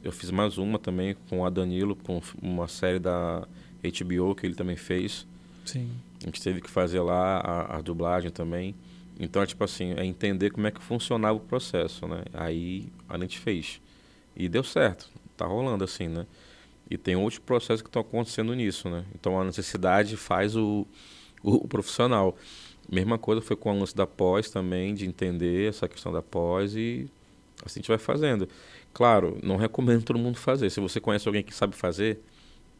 eu fiz mais uma também com a Danilo, com uma série da HBO que ele também fez. Sim. A gente teve que fazer lá a dublagem também. Então é tipo assim, é entender como é que funcionava o processo, né? Aí a gente fez. E deu certo, tá rolando assim, né? E tem outros processos que estão acontecendo nisso, né? Então a necessidade faz o profissional. Mesma coisa foi com o lance da pós também, de entender essa questão da pós e assim a gente vai fazendo. Claro, não recomendo todo mundo fazer. Se você conhece alguém que sabe fazer,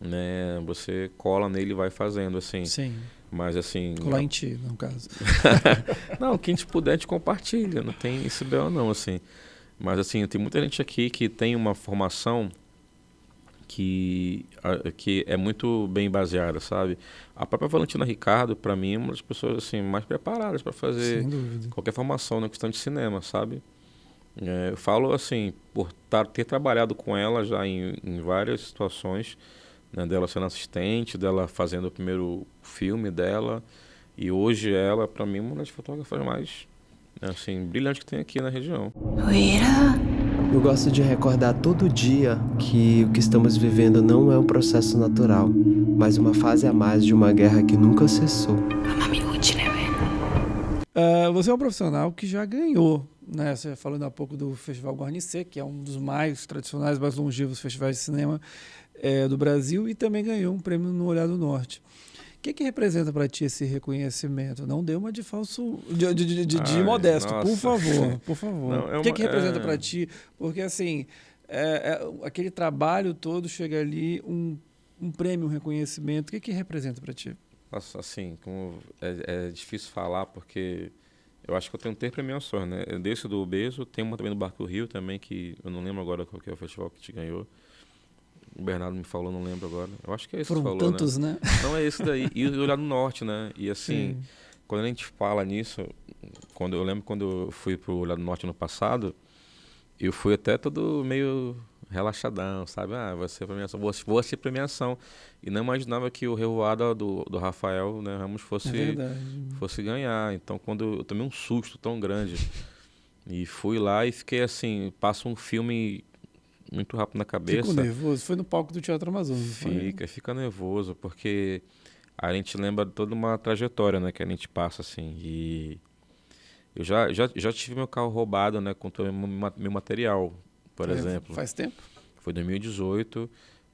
né, você cola nele e vai fazendo, assim. Sim. Mas assim... Colar em ti, no caso. Não, quem te puder, te compartilha. Não tem esse B.O. não, assim. Mas assim, tem muita gente aqui que tem uma formação que é muito bem baseada, sabe? A própria Valentina Ricardo, para mim, é uma das pessoas assim, mais preparadas para fazer Sem dúvida. qualquer formação na questão de cinema, sabe? Eu falo assim, por ter trabalhado com ela já em várias situações, né, dela sendo assistente, dela fazendo o primeiro filme dela, e hoje ela, para mim, é uma das fotógrafas mais assim, brilhantes que tem aqui na região. Eu gosto de recordar todo dia que o que estamos vivendo não é um processo natural, mas uma fase a mais de uma guerra que nunca cessou. Você é um profissional que já ganhou, né? Você falando há pouco do Festival Guarnicê, que é um dos mais tradicionais, mais longevos festivais de cinema do Brasil, e também ganhou um prêmio no Olhar do Norte. O que representa para ti esse reconhecimento? Não dê uma de falso, de modesto, nossa. por favor, por favor. Não, O que representa para ti? Porque assim, aquele trabalho todo chega ali, um prêmio, um reconhecimento. O que representa para ti? Nossa, assim, é difícil falar porque eu acho que eu tenho 3 premiações, né? Desse do Obeso, tem uma também do Barco Rio também, que eu não lembro agora qual que é o festival que te ganhou. O Bernardo me falou, não lembro agora. Eu acho que é esse que Foram falou, tantos, né? Então é esse daí. E o Olhar do Norte, né? E assim, quando a gente fala nisso, eu lembro quando eu fui pro Olhar do Norte ano passado, eu fui até todo meio relaxadão, sabe? Vai ser premiação, vou assistir premiação. E não imaginava que o Revoada do Rafael, né, Ramos fosse ganhar. Então quando eu tomei um susto tão grande e fui lá e fiquei assim, passa um filme muito rápido na cabeça. Ficou nervoso? Foi no palco do Teatro Amazonas. Fica nervoso, porque a gente lembra de toda uma trajetória, né, que a gente passa, assim, e eu já tive meu carro roubado, né, com todo meu material, por exemplo. Faz tempo? Foi em 2018,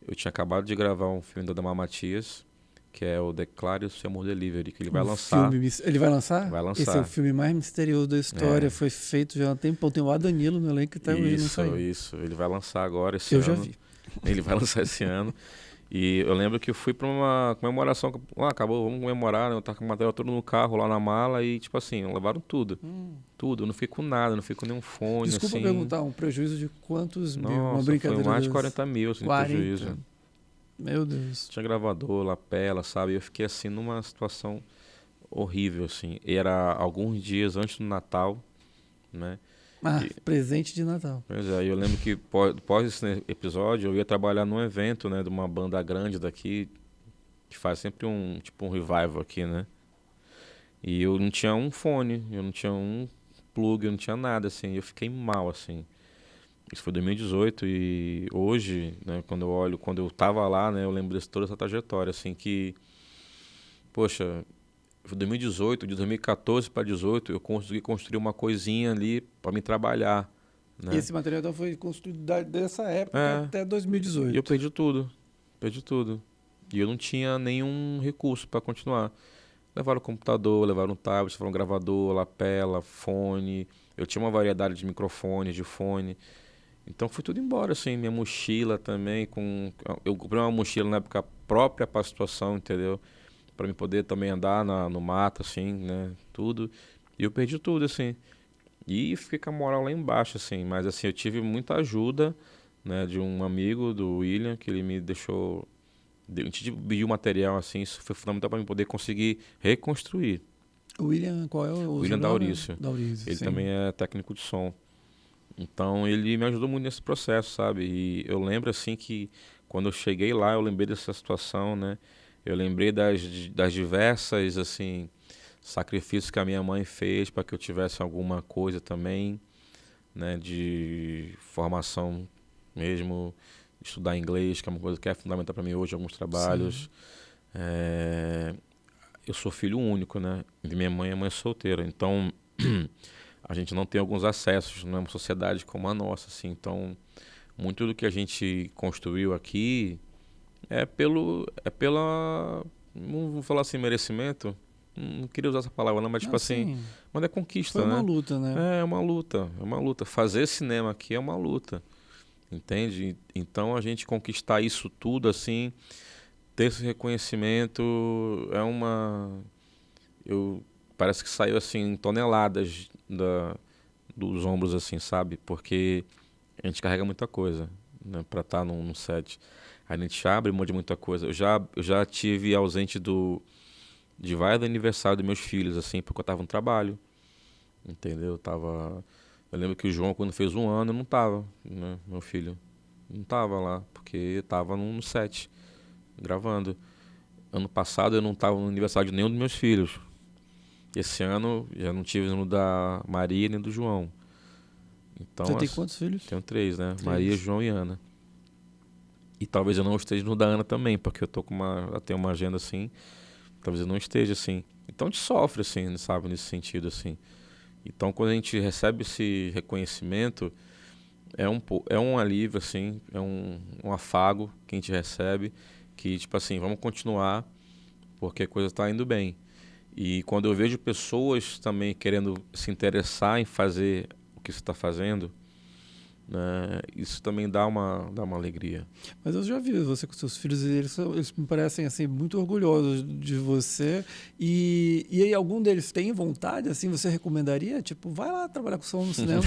eu tinha acabado de gravar um filme do Adamar Matias, que é o Declare o Seu Amor Delivery, que ele vai lançar. Ele vai lançar? Vai lançar. Esse é o filme mais misterioso da história, foi feito já há um tempo. Tem o Danilo no elenco que tá hoje, não saiu. Isso, ele vai lançar agora esse ano. Eu já vi. Ele vai lançar esse ano. E eu lembro que eu fui para uma comemoração, acabou, vamos comemorar, né? Eu tava com o material todo no carro, lá na mala, e tipo assim, levaram tudo. Tudo, eu não fiquei com nada, não fiquei com nenhum fone. Desculpa assim. perguntar, um prejuízo de quantos mil? Nossa, Uma brincadeira foi mais de 40 mil, assim, 40? prejuízo. Meu Deus. Tinha gravador, lapela, sabe? Eu fiquei assim numa situação horrível, assim. Era alguns dias antes do Natal, né? Presente de Natal. Pois é, eu lembro que pós esse episódio eu ia trabalhar num evento, né, de uma banda grande daqui, que faz sempre um revival aqui, né? E eu não tinha um fone, eu não tinha um plug, eu não tinha nada, assim, eu fiquei mal, assim. Isso foi 2018 e hoje, né, quando eu tava lá, né, eu lembro de toda essa trajetória, assim, que, poxa, foi 2018, de 2014 para 2018, eu consegui construir uma coisinha ali para me trabalhar, né? E esse material então foi construído dessa época até 2018. E eu perdi tudo. E eu não tinha nenhum recurso para continuar. Levaram o computador, levaram o tablet, levaram um gravador, lapela, fone. Eu tinha uma variedade de microfones, de fone. Então foi tudo embora, assim, minha mochila também. Eu comprei uma mochila na época própria para a situação, entendeu? Para me poder também andar no mato, assim, né? Tudo. E eu perdi tudo, assim. E fiquei com a moral lá embaixo, assim. Mas, assim, eu tive muita ajuda, né? De um amigo, do William, que ele me deixou A gente dividiu o material, assim, isso foi fundamental para mim poder conseguir reconstruir. O William, qual é o William sobrenome? Daurício. Daurício, Ele sim. também é técnico de som. Então, ele me ajudou muito nesse processo, sabe? E eu lembro, assim, que quando eu cheguei lá, eu lembrei dessa situação, né? Eu lembrei das diversas, assim, sacrifícios que a minha mãe fez para que eu tivesse alguma coisa também, né? De formação mesmo, estudar inglês, que é uma coisa que é fundamental para mim hoje, alguns trabalhos. Eu sou filho único, né? E minha mãe é mãe solteira, então a gente não tem alguns acessos numa sociedade como a nossa, assim. Então, muito do que a gente construiu aqui é pela, não vou falar assim, merecimento, não queria usar essa palavra não, mas tipo assim, mas é conquista, foi né? uma luta, né? É uma luta. Fazer cinema aqui é uma luta, entende? Então a gente conquistar isso tudo assim, ter esse reconhecimento parece que saiu assim toneladas dos ombros assim, sabe? Porque a gente carrega muita coisa, né, para estar num set. A gente abre mão de muita coisa. Eu já tive ausente de vários aniversários dos meus filhos, assim, porque eu estava no trabalho, entendeu? Eu lembro que o João, quando fez 1 ano, eu não estava, né, meu filho. Não estava lá, porque eu estava no set, gravando. Ano passado eu não estava no aniversário de nenhum dos meus filhos. Esse ano já não tive no da Maria nem do João. Então, Você tem quantos filhos? Tenho 3, né? 3. Maria, João e Ana. E talvez eu não esteja no da Ana também, porque eu tenho uma agenda assim, talvez eu não esteja assim. Então a gente sofre, assim, sabe, nesse sentido, assim. Então quando a gente recebe esse reconhecimento, é um alívio, assim, é um afago que a gente recebe, que tipo assim, vamos continuar, porque a coisa está indo bem. E quando eu vejo pessoas também querendo se interessar em fazer o que você está fazendo, né, isso também dá uma alegria. Mas eu já vi você com seus filhos, e eles me parecem assim, muito orgulhosos de você. E aí, algum deles tem vontade? Assim, você recomendaria? Tipo, vai lá trabalhar com som no cinema.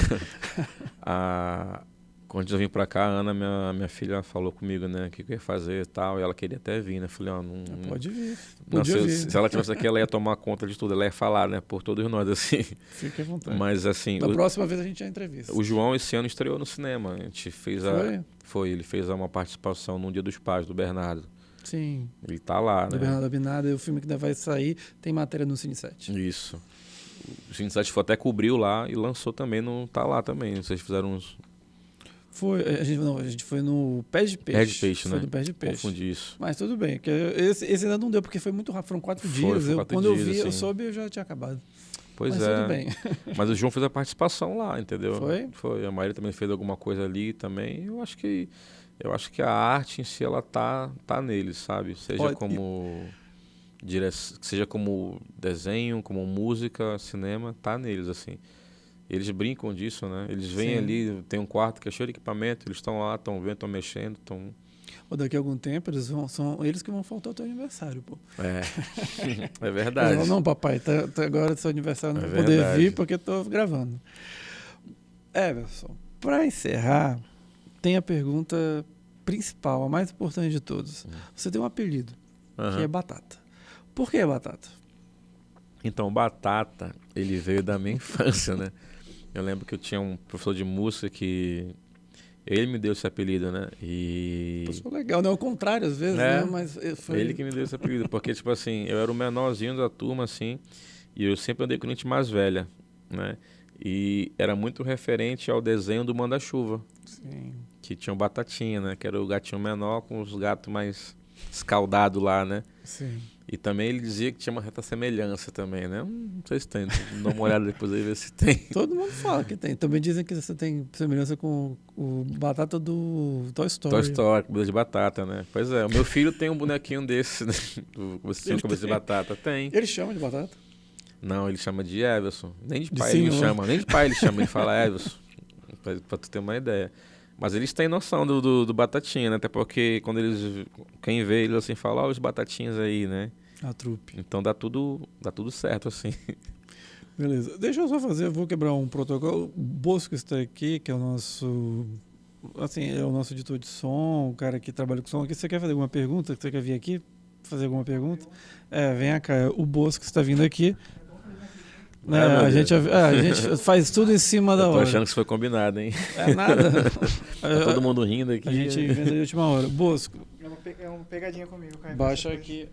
Quando eu vim pra cá, a Ana, minha filha, falou comigo, né, o que eu ia fazer e tal, e ela queria até vir, né, eu falei, não... Pode vir. Se ela tivesse aqui, ela ia tomar conta de tudo, ela ia falar, né, por todos nós, assim. Fique à vontade. Mas, assim... Da próxima vez a gente já entrevista. O João, esse ano, estreou no cinema, a gente fez ele fez uma participação no Dia dos Pais, do Bernardo. Sim. Ele tá lá, do né. Bernardo Abinada, o filme que ainda vai sair, tem matéria no Cine 7. Isso. O Cine 7 até cobriu lá e lançou também, tá lá também, vocês fizeram uns... A gente foi no Pé de Peixe. Pé de Peixe, foi né? no Pé de Peixe. Confundi isso. Mas tudo bem, que esse ainda não deu, porque foi muito rápido, foram 4 dias. Quando eu vi, eu soube, eu já tinha acabado. Pois mas tudo bem. Mas o João fez a participação lá, entendeu? Foi? A Maria também fez alguma coisa ali também. Eu acho que a arte em si, ela tá nele, sabe? Seja como desenho, como música, cinema, tá neles, assim. Eles brincam disso, né? Eles vêm ali, tem um quarto que é cheio de equipamento, eles estão lá, estão vendo, estão mexendo, estão... Daqui a algum tempo, são eles que vão faltar ao teu aniversário, pô. É verdade. Não, papai, agora é seu aniversário, não vou poder vir porque estou gravando. Everson, para encerrar, tem a pergunta principal, a mais importante de todos. Você tem um apelido, que é Batata. Por que Batata? Então, Batata, ele veio da minha infância, né? Eu lembro que eu tinha um professor de música que... Ele me deu esse apelido, né? E... Pessoa legal, não é o contrário às vezes, né? Mas foi... Ele que me deu esse apelido, porque, tipo assim, eu era o menorzinho da turma, assim, e eu sempre andei com gente mais velha, né? E era muito referente ao desenho do Manda-Chuva. Sim. Que tinha o Batatinha, né? Que era o gatinho menor com os gatos mais escaldados lá, né? Sim. E também ele dizia que tinha uma certa semelhança também, né? Não sei se tem, dá uma olhada depois aí, ver se tem. Todo mundo fala que tem. Também dizem que você tem semelhança com o Batata do Toy Story. Toy Story, comida de batata, né? Pois é, o meu filho tem um bonequinho desse, né? Você tinha cabeça de batata? Tem. Ele chama de Batata? Não, ele chama de Everson. Nem de pai ele chama, ele fala Everson, pra tu ter uma ideia. Mas eles têm noção do Batatinha, né? Até porque quando quem vê eles assim fala, os Batatinhas aí, né? A trupe. Então dá tudo certo, assim. Beleza. Deixa eu só vou quebrar um protocolo. O Bosco está aqui, que é o nosso assim, é o nosso editor de som, o cara que trabalha com som aqui. Você quer fazer alguma pergunta? Você quer vir aqui fazer alguma pergunta? Vem cá, o Bosco está vindo aqui. A gente faz tudo em cima da hora. Tô achando que isso foi combinado, hein? É nada. Tá todo mundo rindo aqui. A gente inventa de última hora. Bosco. É uma pegadinha comigo, cara. Baixa aqui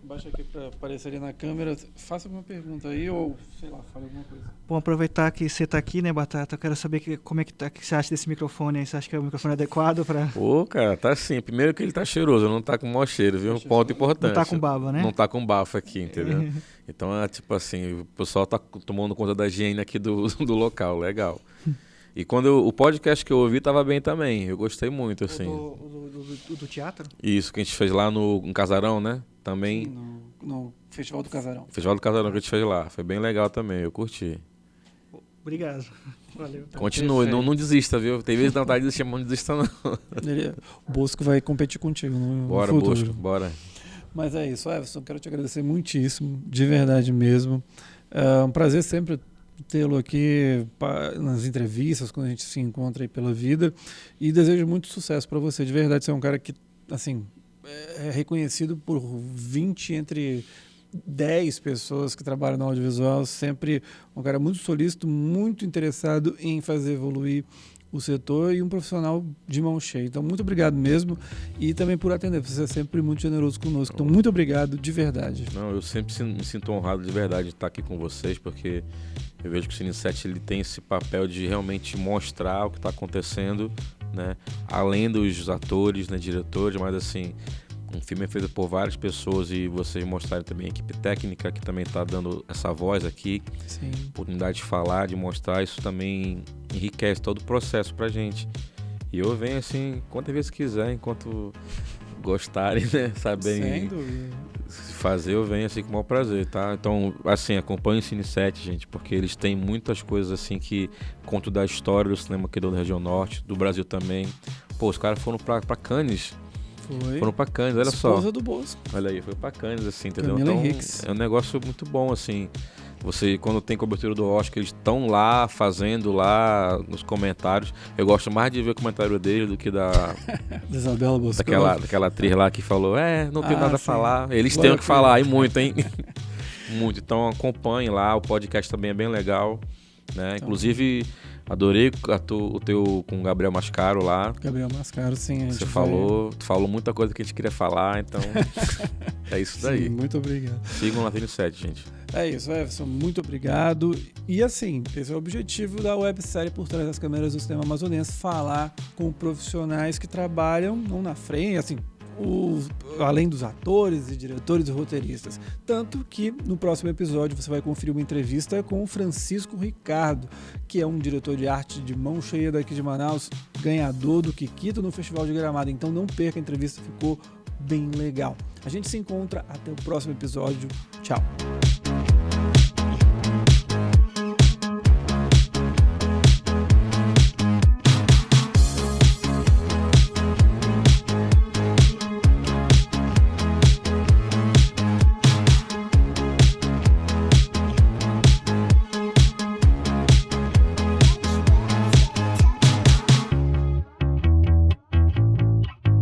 para aparecer ali na câmera. Faça alguma pergunta aí ou, sei lá, fale alguma coisa. Bom, aproveitar que você tá aqui, né, Batata? Eu quero saber como é que você acha desse microfone aí. Você acha que é o microfone adequado para... Pô, cara, tá sim. Primeiro que ele tá cheiroso, não tá com mau cheiro, viu? Ponto importante. Não tá com baba, né? Não tá com bafo aqui, entendeu? Então é tipo assim, o pessoal tá tomando conta da higiene aqui do local, legal. E quando o podcast que eu ouvi tava bem também, eu gostei muito, assim. O do teatro? Isso, que a gente fez lá no Casarão, né? Também. Sim, no Festival do Casarão. Festival do Casarão que a gente fez lá, foi bem legal também, eu curti. Obrigado. Valeu. Continue, não desista, viu? Tem vezes que dá vontade de desistir, mas não desista não. O Bosco vai competir contigo no Bora, futuro. Bosco, bora. Mas é isso, Everson, quero te agradecer muitíssimo, de verdade mesmo. É um prazer sempre tê-lo aqui nas entrevistas, quando a gente se encontra aí pela vida, e desejo muito sucesso para você. De verdade, você é um cara que, assim, é reconhecido por 20 entre 10 pessoas que trabalham no audiovisual, sempre um cara muito solícito, muito interessado em fazer evoluir o setor e um profissional de mão cheia. Então, muito obrigado mesmo e também por atender. Você é sempre muito generoso conosco. Então, muito obrigado de verdade. Não, eu sempre me sinto honrado de verdade de estar aqui com vocês, porque eu vejo que o Cine 7 ele tem esse papel de realmente mostrar o que está acontecendo, né? Além dos atores, né, diretores, mas assim, um filme é feito por várias pessoas e vocês mostrarem também a equipe técnica que também está dando essa voz aqui, Sim. oportunidade de falar, de mostrar, isso também enriquece todo o processo pra gente. E eu venho assim, quantas vezes quiser, enquanto gostarem, né, saberem fazer, eu venho assim com o maior prazer, tá? Então, assim, acompanhe o Cine 7, gente, porque eles têm muitas coisas assim que contam da história do cinema aqui da região norte, do Brasil também. Pô, os caras foram pra Cannes. Foram pra Cannes, olha só. Esposa do Bosco. Olha aí, foi pra Cannes, assim, entendeu? Camila Então, Henriques. é um negócio muito bom, assim. Você, quando tem cobertura do Oscar, eles estão lá, fazendo lá nos comentários. Eu gosto mais de ver o comentário dele do que da Isabela Bosco. daquela atriz lá que falou, não tem nada a sim. falar. Eles Bora têm o que falar, e muito, hein? Muito. Então acompanhe lá, o podcast também é bem legal, né? Então, inclusive, adorei o teu com o Gabriel Mascaro lá. Gabriel Mascaro, sim. Você falou muita coisa que a gente queria falar, então é isso daí. Sim, muito obrigado. Sigam lá Cine 7, gente. É isso, Everson, muito obrigado. E assim, esse é o objetivo da websérie Por Trás das Câmeras do Cinema Amazonense, falar com profissionais que trabalham não na frente, assim, além dos atores e diretores e roteiristas. Tanto que no próximo episódio você vai conferir uma entrevista com o Francisco Ricardo, que é um diretor de arte de mão cheia daqui de Manaus, ganhador do Kikito no Festival de Gramado. Então não perca, a entrevista ficou bem legal. A gente se encontra até o próximo episódio. Tchau!